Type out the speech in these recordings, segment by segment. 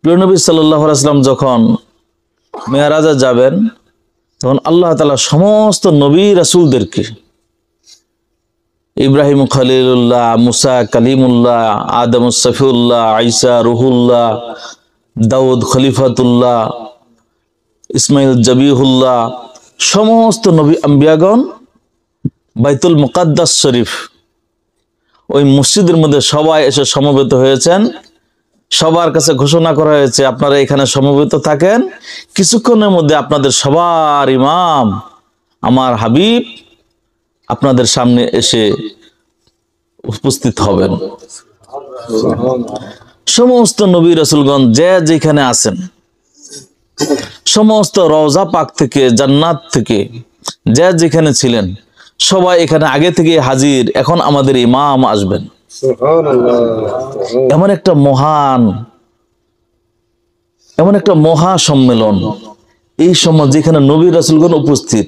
প্রিয় নবী সাল্লাল্লাহু আলাইহি ওয়াসাল্লাম যখন মেরাজে যাবেন তখন আল্লাহ তাআলা সমস্ত নবী রাসূলদেরকে ইব্রাহিম খলিলুল্লাহ, মুসা কালিমুল্লাহ, আদম সফিউল্লাহ, ঈসা রুহুল্লাহ, দাউদ খলিফাতুল্লাহ, ইসমাইল জবিহুল্লাহ, সমস্ত নবী আম্বিয়াগণ বাইতুল মুকাদ্দাস শরীফ ওই মসজিদের মধ্যে সবাই এসে সমবেত হয়েছেন। সবার কাছে ঘোষণা করা হয়েছে আপনারা এখানে সমবেত থাকেন, কিছুক্ষণের মধ্যে আপনাদের সবার ইমাম আমার হাবিব আপনাদের সামনে এসে উপস্থিত হবেন। সমস্ত নবী রাসূলগণ যে যেখানে আছেন, সমস্ত রওজা পাক থেকে জান্নাত থেকে যে যেখানে ছিলেন সবাই এখানে আগে থেকে হাজির। এখন আমাদের ইমাম আসবেন। এমন একটা মহা সম্মেলন, এই সময় যেখানে নবী রাসূলগণ উপস্থিত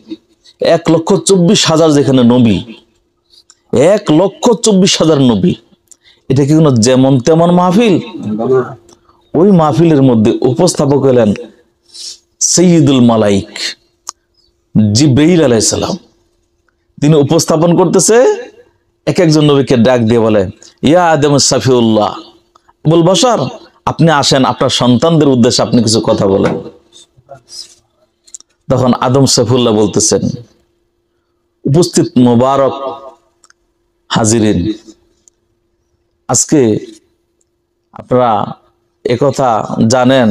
1,24,000 যেখানে নবী, 1,24,000 নবী, এটা কি কোনো যেমন তেমন মাহফিল? ওই মাহফিলের মধ্যে উপস্থাপক হলেন সাইয়্যিদুল মালাইক জিবরাইল আলাইহিস সালাম। তিনি উপস্থাপন করতেছে, এক একজন নবীকে ডাক দিয়ে বলে, ইয়া আদম সফিউল্লাহ আবুল বশর, আপনি আসেন, আপনার সন্তানদের উদ্দেশ্যে আপনি কিছু কথা বলেন। তখন আদম সফিউল্লাহ বলতেছেন, উপস্থিত মোবারক হাজিরিন, আজকে আপনারা একথা জানেন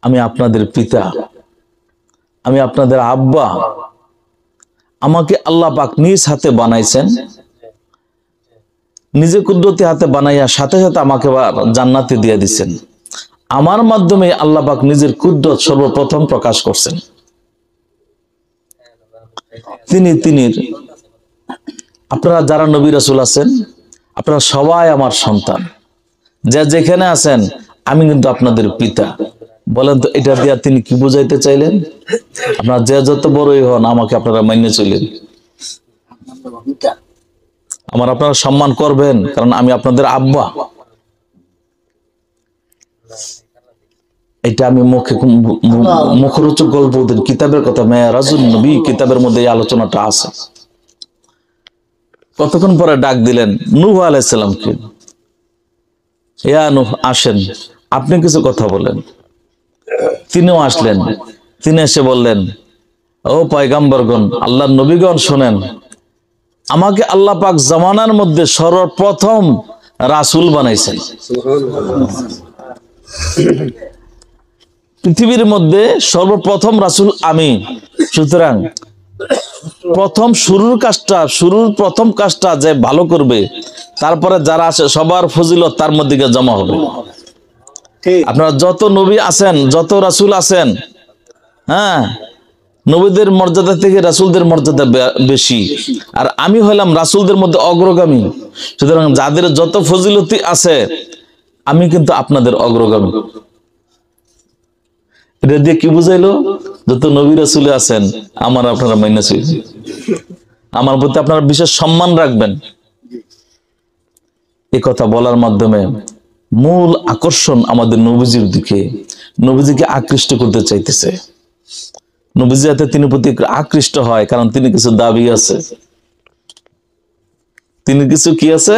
আমি আপনাদের পিতা, আমি আপনাদের আব্বা। আমাকে আল্লাহ পাক নিজ হাতে বানাইছেন, নিজে কুদরতি হাতে বানাইয়া সাথে সাথে আমাকে জান্নাতে দিয়ে দিচ্ছেন। আমার মাধ্যমে আল্লাহ পাক নিজের কুদরত সর্বপ্রথম প্রকাশ করছেন। আপনারা যারা নবী রাসূল আছেন, আপনারা সবাই আমার সন্তান, যে যেখানে আছেন আমি কিন্তু আপনাদের পিতা। বলেন তো এটা দিয়া তিনি কি বুঝাইতে চাইলেন? আপনারা যে যত বড়ই হন আমাকে আপনারা মাইনে চলেন, আপনারা সম্মান করবেন, কারণ আমি আপনাদের আব্বা। এটা আমি মুখরোচক গল্প কিতাবের কথা, মেরাজুন নবী কিতাবের মধ্যে এই আলোচনাটা আছে। কতক্ষণ পরে ডাক দিলেন নূহ আলাইহিস সালামকে, ইয়া নূহ আসেন, আপনি কিছু কথা বলেন। তিনিও আসলেন। তিনি এসে বললেন, ও পয়গম্বরগণ, আল্লাহর নবীগণ শোনেন, আমাকে আল্লাহ পাক জামানার মধ্যে সর্বপ্রথম রাসূল বানাইছেন। পৃথিবীর মধ্যে সর্বপ্রথম রাসূল আমি। সুতরাং প্রথম কাজটা যে ভালো করবে, তারপরে যারা আছে সবার ফজিলত তার মধ্যে জমা হবে। আপনারা যত নবী আছেন, যত রাসূল আছেন, হ্যাঁ, নবীদের মর্যাদা থেকে রাসূলদের মর্যাদা বেশি, আর আমি হলাম রাসূলদের মধ্যে অগ্রগামী। সুতরাং যাদের যত ফজিলতি আছে আমি কিন্তু আপনাদের অগ্রগামী। এটা দিয়ে কি বুঝাইলো? যত নবী রাসূল আছেন আমার আপনারা মাইনা চলবেন, আমার প্রতি আপনারা বিশেষ সম্মান রাখবেন। এই কথা বলার মাধ্যমে মূল আকর্ষণ আমাদের নবীজির দিকে, নবীজিকে আকৃষ্ট করতে চাইতেছে। নবীজি যাতে তিনি প্রতি আকৃষ্ট হয়, কারণ তিনি কিছু দাবি আছে, তিনি কিছু কি আছে,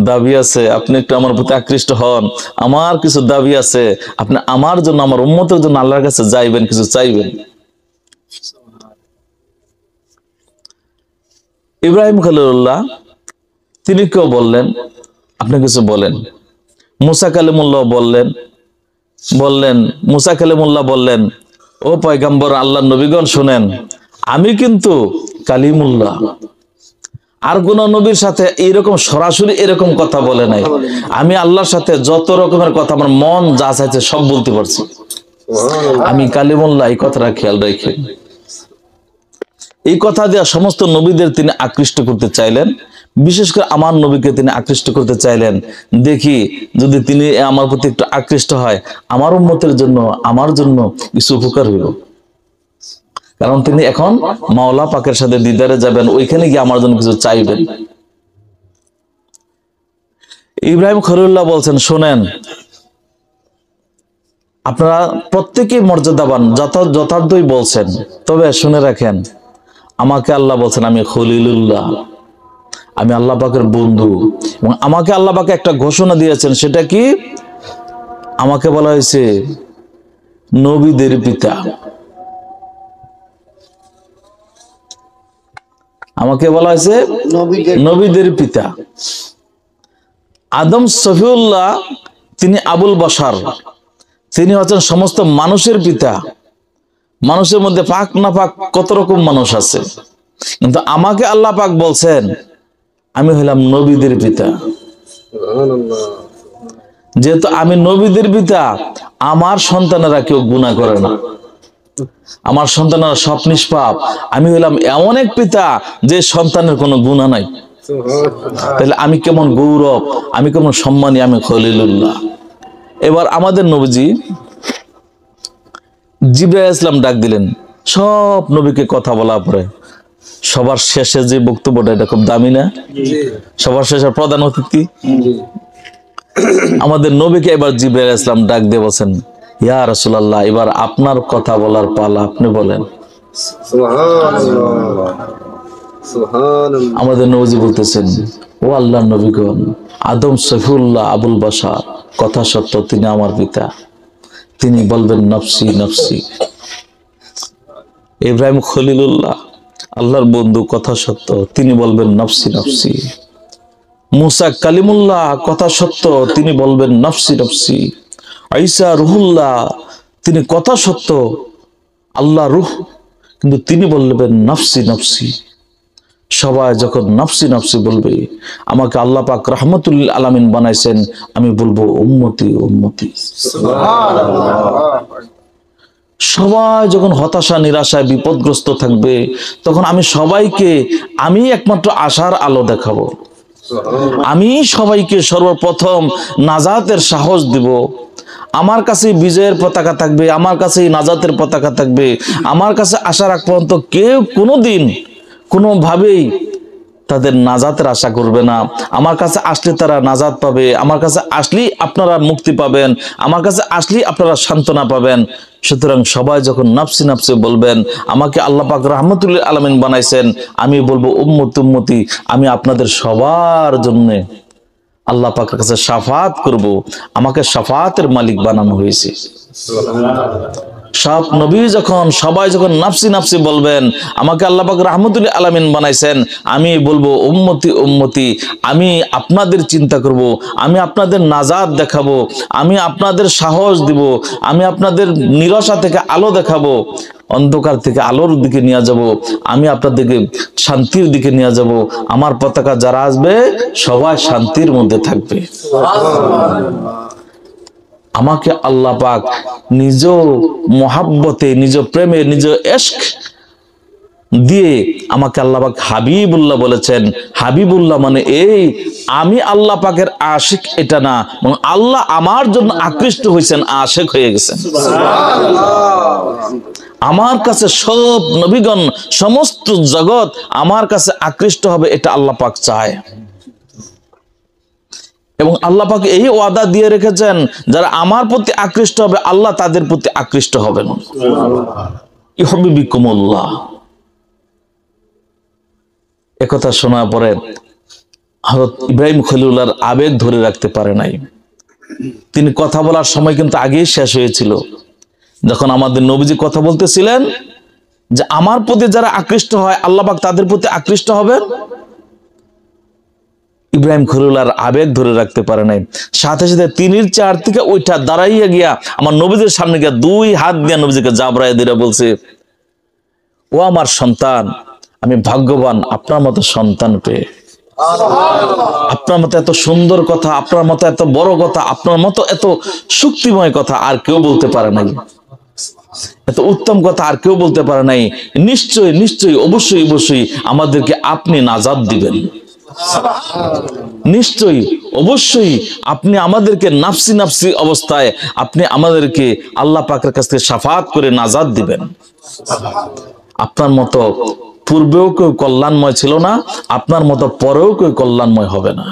দাবি আছে। আপনি একটু আমার প্রতি আকৃষ্ট হন, আমার কিছু দাবি আছে, আপনি আমার জন্য, আমার উম্মতের জন্য আল্লাহর কাছে যাইবেন, কিছু চাইবেন। ইব্রাহিম খলিলুল্লাহ তিনি কেউ বললেন আপনি কিছু বলেন। মুসা কালিমুল্লাহ বললেন, ও পয়গম্বর, আল্লাহর নবীগণ শুনেন, আমি কিন্তু কালিমুল্লাহ, আর কোন নবীর সাথে এরকম সরাসরি এরকম কথা বলে নাই। আমি আল্লাহর সাথে যত রকমের কথা আমার মন যা চাইছে সব বলতে পারছি। আমি কালিমুল্লাহ, এই কথাটা খেয়াল রাখেন। এই কথা দিয়ে সমস্ত নবীদের তিনি আকৃষ্ট করতে চাইলেন, বিশেষ করে আমার নবীকে তিনি আকৃষ্ট করতে চাইলেন। দেখি যদি তিনি আমার প্রতি একটু আকৃষ্ট হয়, আমার উম্মতের জন্য, আমার জন্য কিছু উপকার হইল। কারণ তিনি এখন মাওলা পাকের সাথে দিদারে যাবেন, ওইখানে গিয়ে আমার জন্য কিছু চাইবেন। ইব্রাহিম খলিলুল্লাহ বলছেন, শোনেন, আপনারা প্রত্যেকেই মর্যাদাবান, যথার্থই বলছেন, তবে শুনে রাখেন, আমাকে আল্লাহ বলছেন আমি খলিলুল্লাহ, আমি আল্লাহ পাকের বন্ধু। এবং আমাকে আল্লাহ পাক একটা ঘোষণা দিয়েছেন, সেটা কি? আমাকে বলা হয়েছে নবীদের পিতা। আমাকে বলা হয়েছে নবীদের পিতা। আদম সফিউল্লাহ তিনি আবুল বশার, তিনি হচ্ছেন সমস্ত মানুষের পিতা। মানুষের মধ্যে পাক না পাক কত রকম মানুষ আছে, কিন্তু আমাকে আল্লাহ পাক বলছেন আমি হইলাম নবীদের পিতা। যেহেতু আমি নবীদের পিতা, আমার সন্তানেরা কেউ গুনাহ করে না, আমার সন্তানেরা সব নিষ্পাপ। আমি হইলাম এমন এক পিতা যে সন্তানের কোনো গুনাহ নাই। তাহলে আমি কেমন গৌরব, আমি কেমন সম্মানী, আমি খলিলুল্লাহ। এবার আমাদের নবীজি জিবরাইল আলাইহিস সালাম ডাক দিলেন। সব নবীকে কথা বলার পরে সবার শেষে যে বক্তব্যটা, এটা খুব দামি না? সবার শেষে প্রধান অতিথি আমাদের নবীকে এবার জিবরাইল আলাইহিস সালাম ডাক দিয়ে বলছেন, ইয়া রাসূলুল্লাহ, এবার আপনার কথা বলার পালা, আপনি বলেন। আমাদের নবীজি বলতেছেন, ও আল্লাহর নবীগণ, আদম সফিউল্লাহ আবুল বাশার কথা সত্য, তিনি আমার পিতা, তিনি বলবেন নফসি নফসি। ইব্রাহিম খলিলুল্লাহ আল্লাহর বন্ধু, কথা সত্য, তিনি বলবেন নফসি নফসি। মুসা কালিমুল্লাহ কথা সত্য, তিনি বলবেন নফসি নফসি। ঈসা রুহুল্লাহ, তিনি কথা সত্য, আল্লাহ রূহ, কিন্তু তিনি বলবেন নফসি নফসি। সবাই যখন নফসি নফসি বলবে, আমাকে আল্লাহ পাক রাহমাতুল লিল আলামিন বানাইছেন, আমি বলবো উম্মতি উম্মতি। সবাই যখন হতাশা নিরাশায় বিপদগ্রস্ত থাকবে, তখন আমি সবাইকে আমি একমাত্র আশার আলো দেখাবো। আমি সবাইকে সর্বপ্রথম নাজাতের সাহস দিব। আমার কাছে বিজয়ের পতাকা থাকবে, আমার কাছে নাজাতের পতাকা থাকবে। আমার কাছে আশা রাখ পর্যন্ত কেউ কোনোদিন কোনোভাবেই তাদের নাজাতের আশা করবে না। আমার কাছে আসলে তারা নাজাত পাবে, আমার কাছে আসলেই আপনারা মুক্তি পাবেন, আমার কাছে আসলেই আপনারা সান্ত্বনা পাবেন। সুতরাং সবাই যখন নফসি নফসি বলবেন, আমাকে আল্লাহ পাক রাহমাতুল লিল আলামিন বানাইছেন, আমি বলবো উম্মতি উম্মতি। আমি আপনাদের সবার জন্য আল্লাহ পাকের কাছে শাফাত করব, আমাকে শাফাতের মালিক বানানো হয়েছে। সব নবী যখন সবাই যখন নফসি নফসি বলবেন, আমাকে আল্লাহ পাক রাহমাতুল লিল আলামিন বানাইছেন, আমি বলবো উম্মতি উম্মতি। আমি আপনাদের চিন্তা করব, আমি আপনাদের নাজাত দেখাবো, আমি আপনাদের সাহস দিব, আমি আপনাদের নিরাশা থেকে আলো দেখাবো, অন্ধকার থেকে আলোর দিকে নিয়ে যাব, আমি আপনাদেরকে শান্তির দিকে নিয়ে যাব। আমার পতাকা যারা আসবে সবাই শান্তির মধ্যে থাকবে। আমাকে আল্লাহ পাক নিজ মহাব্বতে, নিজ প্রেমে, নিজ ইশক দিয়ে আমাকে আল্লাহ পাক হাবিবুল্লাহ বলেছেন। হাবিবুল্লাহ মানে এই আমি আল্লাহ পাকের আশিক এটা না, এবং আল্লাহ আমার জন্য আকৃষ্ট হয়েছেন, আশিক হয়ে গেছেন। আমার কাছে সব নবীগণ, সমস্ত জগৎ আমার কাছে আকৃষ্ট হবে, এটা আল্লাহ পাক চায়। এবং আল্লাহ পাক এই ওয়াদা দিয়ে রেখেছেন, যারা আমার প্রতি আকৃষ্ট হবে, আল্লাহ তাদের প্রতি আকৃষ্ট হবেন। ইউহিব্বুকুমুল্লাহ। একথা শোনার পরে হযরত ইব্রাহিম খলিলুল্লাহর আবেগ ধরে রাখতে পারে নাই। তিনি কথা বলার সময় কিন্তু আগেই শেষ হয়েছিল। যখন আমাদের নবীজি কথা বলতেছিলেন যে আমার প্রতি যারা আকৃষ্ট হয়, আল্লাহ পাক তাদের প্রতি আকৃষ্ট হবেন, ইব্রাহিম খলিলুল্লাহর আবেগ ধরে রাখতে পারে নাই। সাথে সাথে তিনির চেয়ার থেকে ওইটা দাঁড়াইয়া গিয়া আমার নবীজির সামনে গিয়া দুই হাত দিয়ে নবীজিকে জাবরায় দিয়ে বলছে, ও আমার সন্তান, আমি ভাগ্যবান আপনার মতো সন্তান পেয়ে। আপনার মতো এত সুন্দর কথা, আপনার মতো এত বড় কথা, আপনার মতো এত শক্তিময় কথা আর কেউ বলতে পারে নাই, এত উত্তম কথা আর কেউ বলতে পারে নাই। নিশ্চয়ই নিশ্চয়ই অবশ্যই অবশ্যই আমাদেরকে আপনি নাজাত দিবেন, নিশ্চয়ই অবশ্যই আপনি আমাদেরকে নাফসি নাফসি অবস্থায় আপনি আমাদেরকে আল্লাহ পাকের কাছ থেকে শাফাত করে নাজাত দিবেন। আপনার মতো পূর্বেও কেউ কল্যাণময় ছিল না, আপনার মতো পরেও কেউ কল্যাণময় হবে না।